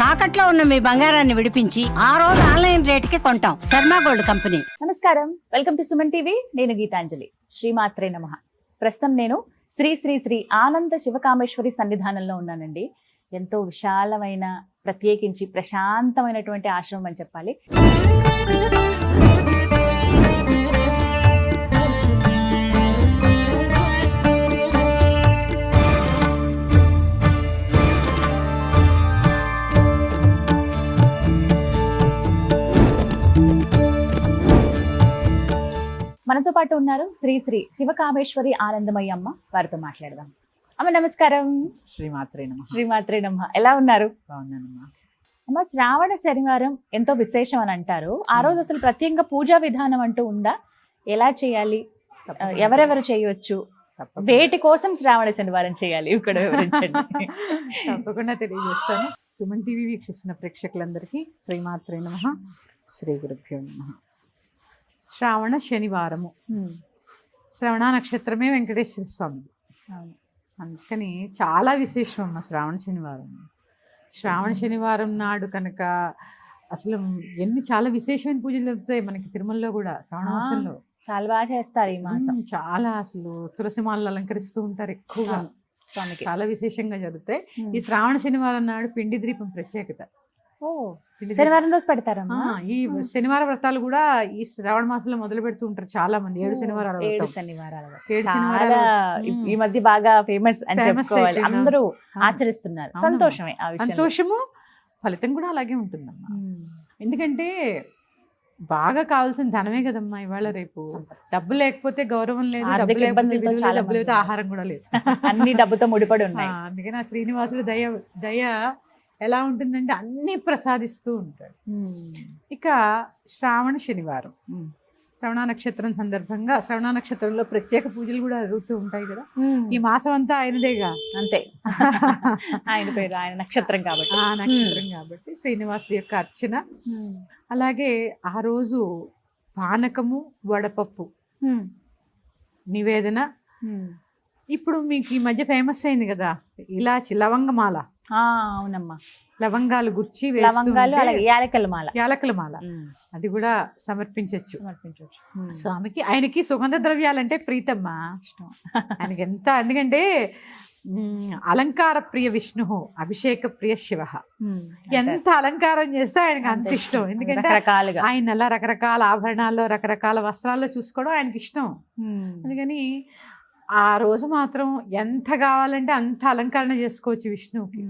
తాకట్లో ఉన్న మీ బంగారాన్ని విడిపించి ఆ రోజు ఆన్లైన్ రేటుకి కొంటాం. Sharma gold company. నమస్కారం, వెల్కమ్ టు సుమన్ టీవీ. నేను గీతాంజలి. శ్రీమాత్రే నమః. ప్రస్తుతం నేను శ్రీ శ్రీ శ్రీ ఆనంద శివకామేశ్వరి సన్నిధానంలో ఉన్నానండి. ఎంతో విశాలమైన, ప్రత్యేకించి ప్రశాంతమైనటువంటి ఆశ్రమం అని చెప్పాలి. మనతో పాటు ఉన్నారు శ్రీ శ్రీ శివకామేశ్వరి ఆనందమయ్య అమ్మ. వారితో మాట్లాడదాం. అమ్మ నమస్కారం. శ్రీమాత్రే నమః. శ్రీమాత్రే నమః. ఎలా ఉన్నారు? బాగున్నానమ్మా. అమ్మ, శ్రావణ శనివారం ఎంతో విశేషం అని అంటారు. ఆ రోజు అసలు ప్రత్యేకంగా పూజా విధానం అంటూ ఉందా? ఎలా చేయాలి? ఎవరెవరు చేయొచ్చు? వేటి కోసం శ్రావణ శనివారం చేయాలి ఇక్కడ వివరించండి. తప్పకుండా తెలియజేస్తాను. సుమన్ టీవీ వీక్షిస్తున్న ప్రేక్షకులందరికీ శ్రీమాత్రే నమః, శ్రీ గురుభ్యో నమః. శ్రావణ శనివారము, శ్రవణ నక్షత్రమే వెంకటేశ్వర స్వామి. అందుకని చాలా విశేషం అమ్మ శ్రావణ శనివారం. శ్రావణ శనివారం నాడు కనుక అసలు చాలా విశేషమైన పూజలు జరుగుతాయి మనకి తిరుమలలో కూడా. శ్రావణ మాసంలో చాలా బాగా చేస్తారు ఈ మాసం. చాలా అసలు తులసి మాలలు అలంకరిస్తూ ఉంటారు ఎక్కువగా స్వామికి. చాలా విశేషంగా జరుగుతాయి. ఈ శ్రావణ శనివారం నాడు పిండి దీపం ప్రత్యేకత. శనివారం రోజు పెడతారమ్మా. ఈ శనివార వ్రతాలు కూడా ఈ శ్రావణ మాసంలో మొదలు పెడుతూ ఉంటారు చాలా మంది. 7 శనివారాలు. ఈ మధ్య బాగా ఫేమస్ అని చెప్పుకోవాలి. అందరూ ఆచరిస్తున్నారు. సంతోషమే. సంతోషము, ఫలితం కూడా అలాగే ఉంటుందమ్మా. ఎందుకంటే బాగా కావాల్సిన ధనమే కదమ్మా ఇవాళ రేపు. డబ్బు లేకపోతే గౌరవం లేదు, డబ్బు లేకపోతే ఆహారం కూడా లేదు. అన్ని డబ్బుతో ముడిపడి ఉన్నాయి. అందుకని ఆ శ్రీనివాసుడు దయ ఎలా ఉంటుందంటే అన్ని ప్రసాదిస్తూ ఉంటాడు. ఇక శ్రావణ శనివారం, శ్రవణ నక్షత్రం సందర్భంగా శ్రవణ నక్షత్రంలో ప్రత్యేక పూజలు కూడా జరుగుతూ ఉంటాయి కదా. ఈ మాసం అంతా ఆయనదేగా. అంతే, ఆయన పేరు, ఆయన నక్షత్రం కాబట్టి. ఆ నక్షత్రం కాబట్టి శ్రీనివాసుడి యొక్క అర్చన. అలాగే ఆ రోజు పానకము, వడపప్పు నివేదన. ఇప్పుడు మీకు ఈ మధ్య ఫేమస్ అయింది కదా ఇలాచి లవంగమాల. అవునమ్మా, లవంగాలు గుచ్చి యాలకల మాల అది కూడా సమర్పించవచ్చు స్వామికి. ఆయనకి సుగంధ ద్రవ్యాలంటే ప్రీతమ్మా, ఆయనకి ఎంత. ఎందుకంటే అలంకార ప్రియ విష్ణు, అభిషేక ప్రియ శివ. ఎంత అలంకారం చేస్తే ఆయనకి అంత ఇష్టం. ఎందుకంటే ఆయన అలా రకరకాల ఆభరణాల్లో, రకరకాల వస్త్రాల్లో చూసుకోవడం ఆయనకి ఇష్టం. అందుకని ఆ రోజు మాత్రం ఎంత కావాలంటే అంత అలంకరణ చేసుకోవచ్చు విష్ణువుకి.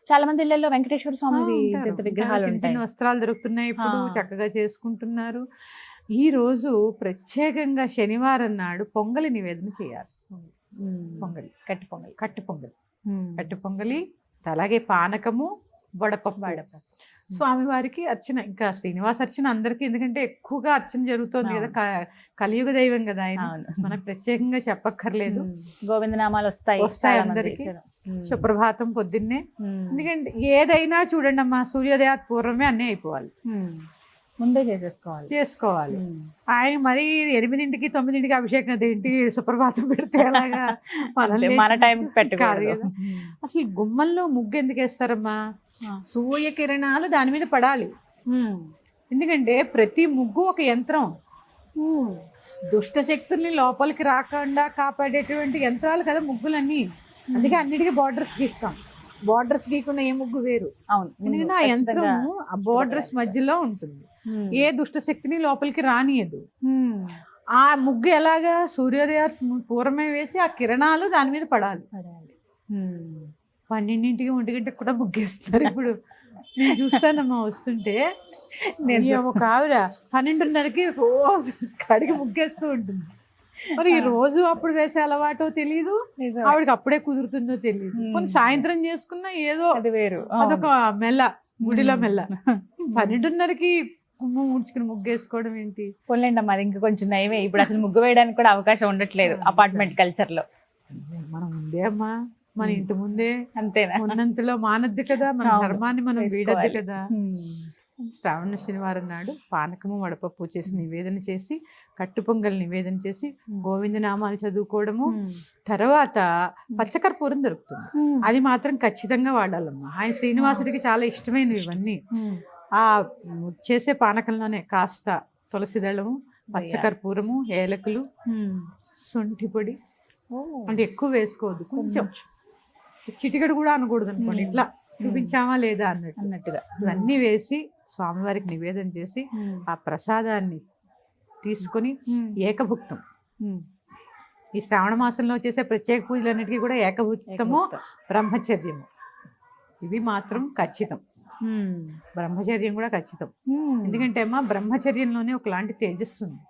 చాలా మంది ఇళ్లలో వెంకటేశ్వర స్వామి విగ్రహాలు, చిన్న వస్త్రాలు దొరుకుతున్నాయి ఇప్పుడు, చక్కగా చేసుకుంటున్నారు. ఈ రోజు ప్రత్యేకంగా శనివారం నాడు పొంగలి నివేదన చేయాలి. పొంగలి, కట్టు పొంగలి, అలాగే పానకము, వడపప్పు. స్వామివారికి అర్చన. ఇంకా శ్రీనివాస అర్చన అందరికీ, ఎందుకంటే ఎక్కువగా అర్చన జరుగుతోంది కదా. కలియుగ దైవం కదా ఆయన, మనకు ప్రత్యేకంగా చెప్పక్కర్లేదు. గోవిందనామాలు వస్తాయి అందరికి. సుప్రభాతం పొద్దున్నే. ఎందుకంటే ఏదైనా చూడండి అమ్మా, సూర్యోదయ పూర్వమే అన్నీ అయిపోవాలి, ముందే చేసుకోవాలి. ఆయన మరి 8, 9 అభిషేకం అదేంటి, సుప్రభాతం పెడితే అలాగా మన టైం పెట్టుకోవాలి కదా. అసలు గుమ్మంలో ముగ్గు ఎందుకు వేస్తారమ్మా? సూర్యకిరణాలు దాని మీద పడాలి. ఎందుకంటే ప్రతి ముగ్గు ఒక యంత్రం. దుష్ట శక్తుల్ని లోపలికి రాకుండా కాపాడేటువంటి యంత్రాలు కదా ముగ్గులన్నీ. అందుకే అన్నిటికీ బార్డర్స్ గీస్తాం. బార్డర్స్ గీయకుండా ఏ ముగ్గు వేరు. అవును, ఎందుకంటే ఆ యంత్రం ఆ బార్డర్స్ మధ్యలో ఉంటుంది, ఏ దుష్ట శక్తిని లోపలికి రానియదు. ఆ ముగ్గు ఎలాగా సూర్యోదయ పూర్వమే వేసి ఆ కిరణాలు దాని మీద పడాలి. 12, 1 కూడా ముగ్గేస్తారు. ఇప్పుడు నేను చూస్తానమ్మా వస్తుంటే, ఒక ఆవిడ 12:30కి రోజు కడిగి ముగ్గేస్తూ ఉంటుంది. మరి ఈ రోజు అప్పుడు వేసే అలవాటో తెలియదు, ఆవిడకి అప్పుడే కుదురుతుందో తెలియదు. కొన్ని సాయంత్రం చేసుకున్నా ఏదో వేరు, అదొక మెల్ల, గుడిలో మెల్ల. 12:30కి ముడుచుకుని ముగ్గేసుకోవడం ఏంటి? పోలేండి అమ్మా, అది ఇంకా కొంచెం నయమే. ఇప్పుడు అసలు ముగ్గు వేయడానికి కూడా అవకాశం ఉండట్లేదు అపార్ట్మెంట్ కల్చర్ లో. మనం ముందే అమ్మా, మన ఇంటి ముందే అంతేనా, ఉన్నంతలో మానద్దు కదా, మన ధర్మాన్ని మనం వీడద్దు కదా. శ్రావణ శనివారం నాడు పానకము వడపప్పు చేసి నివేదన చేసి కట్టు పొంగల్ నివేదన చేసి గోవింద నామాలు చదువుకోవడము. తర్వాత పచ్చకర్పూరం దొరుకుతుంది, అది మాత్రం ఖచ్చితంగా వాడాలమ్మా. ఆయన శ్రీనివాసుడికి చాలా ఇష్టమైనవి ఇవన్నీ. ఆ చేసే పానకంలోనే కాస్త తులసి దళము, పచ్చకర్పూరము, ఏలకులు, శొంఠి పొడి, అంటే ఎక్కువ వేసుకోవద్దు, కొంచెం చిటికెడు కూడా అనకూడదు అనుకోండి, ఇట్లా చూపించామా లేదా అన్నట్టుగా ఇవన్నీ వేసి స్వామివారికి నివేదన చేసి ఆ ప్రసాదాన్ని తీసుకొని ఏకభుక్తం. ఈ శ్రావణ మాసంలో చేసే ప్రత్యేక పూజలన్నిటికీ కూడా ఏకభుక్తము, బ్రహ్మచర్యము, ఇవి మాత్రం ఖచ్చితం. బ్రహ్మచర్యం కూడా ఖచ్చితం. ఎందుకంటే అమ్మా బ్రహ్మచర్యంలోనే ఒకలాంటి తేజస్సు ఉంది.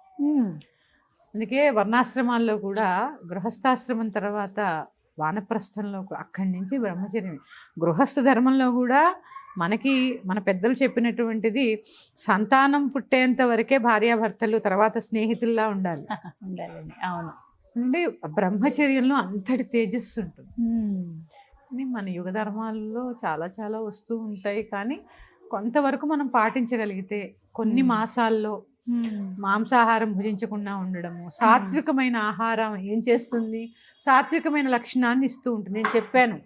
అందుకే వర్ణాశ్రమాల్లో కూడా గృహస్థాశ్రమం తర్వాత వానప్రస్థంలో అక్కడి నుంచి బ్రహ్మచర్యం. గృహస్థ ధర్మంలో కూడా మనకి మన పెద్దలు చెప్పినటువంటిది సంతానం పుట్టేంత వరకే భార్యాభర్తలు, తర్వాత స్నేహితుల్లా ఉండాలి. అవును, అంటే బ్రహ్మచర్యంలో అంతటి తేజస్సు ఉంటుంది. మన యుగ ధర్మాల్లో చాలా చాలా వస్తూ ఉంటాయి, కానీ కొంతవరకు మనం పాటించగలిగితే కొన్ని మాసాల్లో మాంసాహారం భుజించకుండా ఉండడము, సాత్వికమైన ఆహారం ఏం చేస్తుంది, సాత్వికమైన లక్షణాన్ని ఇస్తూ ఉంటుంది. నేను చెప్పాను,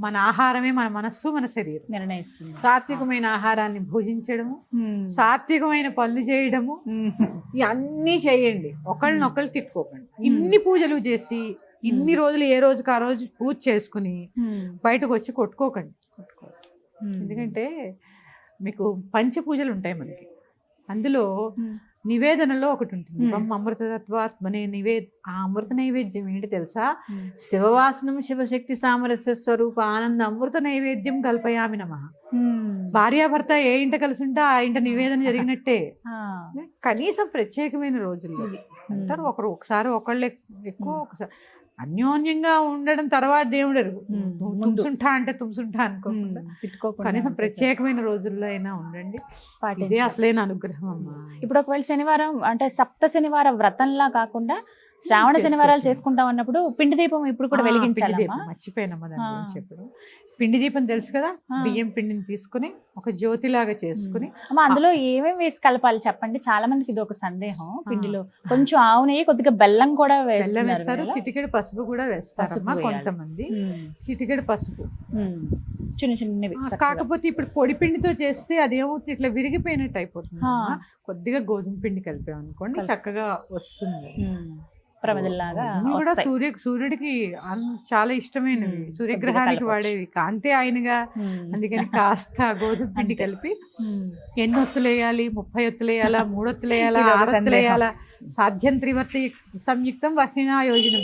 మన ఆహారమే మన మనస్సు, మన శరీరం నిర్ణయిస్తుంది. సాత్వికమైన ఆహారాన్ని భుజించడము, సాత్వికమైన పనులు చేయడము, ఇవన్నీ చేయండి. ఒకళ్ళనొకళ్ళు తిట్టుకోకండి. ఇన్ని పూజలు చేసి ఇన్ని రోజులు ఏ రోజుకి ఆ రోజు పూజ చేసుకుని బయటకు వచ్చి కొట్టుకోకండి. ఎందుకంటే మీకు పంచ పూజలు ఉంటాయి మనకి, అందులో నివేదనలో ఒకటి ఉంటుంది, అమృతత్వాత్మనే ఆ అమృత నైవేద్యం ఏంటి తెలుసా? శివవాసనం శివశక్తి సామరస్య స్వరూప ఆనంద అమృత నైవేద్యం కల్పయామి నమః. భార్యాభర్త ఏ ఇంట కలిసి ఉంటే ఆ ఇంట నివేదన జరిగినట్టే. కనీసం ప్రత్యేకమైన రోజుల్లో అంటారు, ఒకసారి ఒకళ్ళు ఎక్కువ, ఒకసారి అన్యోన్యంగా ఉండడం తర్వాత దేవుడు తుంసుంటా అంటే తుంసుంటా అనుకోకుండా కనీసం ప్రత్యేకమైన రోజుల్లో అయినా ఉండండి. ఇదే అసలైన అనుగ్రహం అమ్మా. ఇప్పుడు ఒకవేళ శనివారం అంటే సప్త శనివార వ్రతంలా కాకుండా శ్రావణ శనివారాలు చేసుకుంటాం అన్నప్పుడు పిండి దీపం ఇప్పుడు కూడా వెలిగించాలి. మర్చిపోయినమ్మా దాని గురించి చెప్పడం. పిండి దీపం తెలుసు కదా, బియ్యం పిండిని తీసుకుని ఒక జ్యోతిలాగా చేసుకుని అందులో ఏమేమి వేసి కలపాలి చెప్పండి. చాలా మందికి ఇది ఒక సందేహం. పిండిలో కొంచెం ఆవు నెయ్యి, కొద్దిగా బెల్లం కూడా వేస్తారు, చిటికెడు పసుపు కూడా వేస్తారమ్మా కొంతమంది. చిటికెడు పసుపు చిన్న చిన్నవి. కాకపోతే ఇప్పుడు పొడి పిండితో చేస్తే అదేమవుతుంది, ఇట్లా విరిగిపోయినట్టు అయిపోతుంది. కొద్దిగా గోధుమ పిండి కలిపామనుకోండి చక్కగా వస్తుంది. ప్రమదల్లాగా కూడా సూర్యుడికి చాలా ఇష్టమైనవి, సూర్యగ్రహానికి వాడేవి, కాంతి ఆయనగా. అందుకని కాస్త గోధుమ పిండి కలిపి ఎన్ని ఒత్తులు వేయాలి, 30 ఒత్తులు వేయాలా, 3 ఒత్తులు వేయాలా, 6 ఒత్తులు వేయాలా, సాధ్యం త్రివర్తి సంయుక్తం వహ్నినా యోజనం,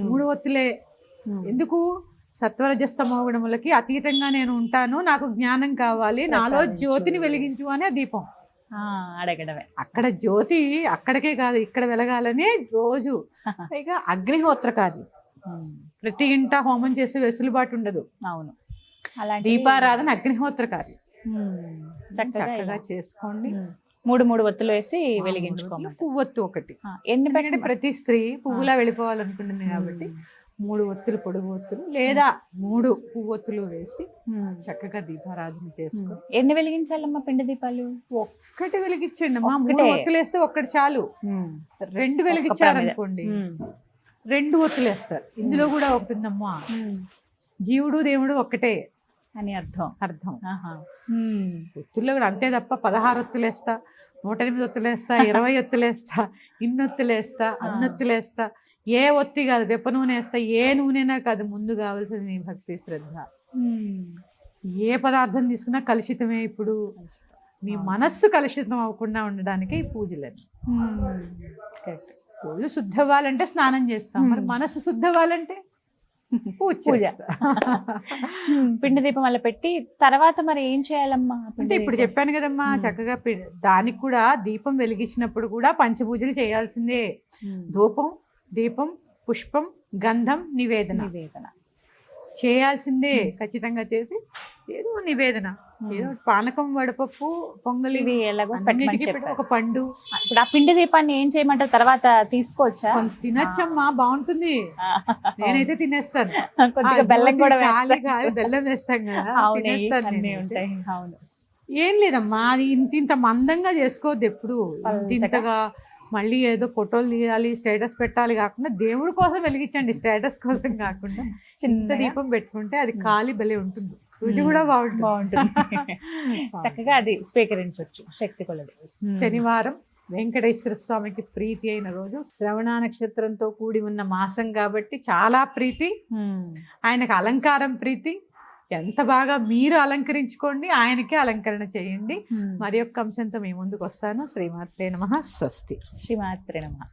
3 ఒత్తులే. ఎందుకు? సత్వరజస్తమోగుణములకి అతీతంగా నేను ఉంటాను, నాకు జ్ఞానం కావాలి, నాలో జ్యోతిని వెలిగించు అనే దీపం అడగడమే. అక్కడ జ్యోతి అక్కడికే కాదు ఇక్కడ వెలగాలనే రోజు. పైగా అగ్నిహోత్ర కార్యం, ప్రతి ఇంట హోమం చేసే వెసులుబాటు ఉండదు. అవును, అలా దీపారాధన అగ్నిహోత్ర కార్యం చక్కగా చేసుకోండి. 3 ఒత్తులు వేసి వెలిగించుకోండి. పువ్వొత్తు ఒకటి, ఎందుకంటే ప్రతి స్త్రీ పువ్వులా వెళ్ళిపోవాలనుకుంటుంది కాబట్టి 3 ఒత్తులు పొడుగు ఒత్తులు లేదా 3 పువ్వొత్తులు వేసి చక్కగా దీపారాధన చేసుకో. ఎన్ని వెలిగించాలమ్మా పిండి దీపాలు? ఒక్కటి వెలిగించండి అమ్మా. 3 ఒత్తులు వేస్తే ఒక్కటి చాలు. 2 వెలిగించారనుకోండి 2 ఒత్తులు వేస్తారు. ఇందులో కూడా ఒకటి ఉందమ్మా, జీవుడు దేవుడు ఒక్కటే అని అర్థం. ఒత్తుల్లో కూడా అంతే తప్ప 16 ఒత్తులు వేస్తా, 108 ఒత్తులు వేస్తా, 20 ఒత్తులు వేస్తా, ఇన్నొత్తులు వేస్తా, అన్నొత్తులు వేస్తా, ఏ ఒత్తి కాదు, వెప్ప నూనె వేస్తా, ఏ నూనెనా కాదు. ముందు కావాల్సింది నీ భక్తి శ్రద్ధ. ఏ పదార్థం తీసుకున్నా కలుషితమే. ఇప్పుడు నీ మనస్సు కలుషితం అవ్వకుండా ఉండడానికి ఈ పూజలని. పూజలు శుద్ధ అవ్వాలంటే స్నానం చేస్తాం, మరి మనస్సు శుద్ధ అవ్వాలంటే పూజ. పిండి దీపం వల్ల పెట్టి తర్వాత మరి ఏం చేయాలమ్మా? అంటే ఇప్పుడు చెప్పాను కదమ్మా, చక్కగా దానికి కూడా దీపం వెలిగించినప్పుడు కూడా పంచపూజలు చేయాల్సిందే. ధూపం, దీపం, పుష్పం, గంధం, నివేదన చేయాల్సిందే. ఖచ్చితంగా చేసి ఏదో నివేదన, ఏదో పానకం, వడపప్పు, పొంగలి, ఒక పండు. ఇప్పుడు ఆ పిండి దీపాన్ని ఏం చేయమంటారు? తర్వాత తీసుకోవచ్చా? తినచ్చమ్మా, బాగుంటుంది. నేనైతే తినేస్తాను. బెల్లం కూడా బెల్లం వేస్తాం కదా. అవును. ఏం లేదమ్మా, అది ఇంత మందంగా చేసుకోవద్దు ఎప్పుడు. పల్చగా. ఇంతగా మళ్ళీ ఏదో ఫోటోలు తీయాలి, స్టేటస్ పెట్టాలి కాకుండా దేవుడి కోసం వెలిగించండి, స్టేటస్ కోసం కాకుండా. చిన్న చిన్నగా. దీపం పెట్టుకుంటే అది కాలి భలే ఉంటుంది, రుచి కూడా బాగుంటుంది. బాగుంటుంది. చక్కగా అది స్వీకరించవచ్చు శక్తి కొలది. శనివారం వెంకటేశ్వర స్వామికి ప్రీతి అయిన రోజు, శ్రవణ నక్షత్రంతో కూడి ఉన్న మాసం కాబట్టి చాలా ప్రీతి. ఆయనకు అలంకారం ప్రీతి. ఎంత బాగా మీరు అలంకరించుకోండి, ఆయనకే అలంకరణ చేయండి. మరి యొక్క అంశంతో మీ ముందుకు వస్తాను. శ్రీమాత్రే నమః. స్వస్తి. శ్రీమాత్రే నమః.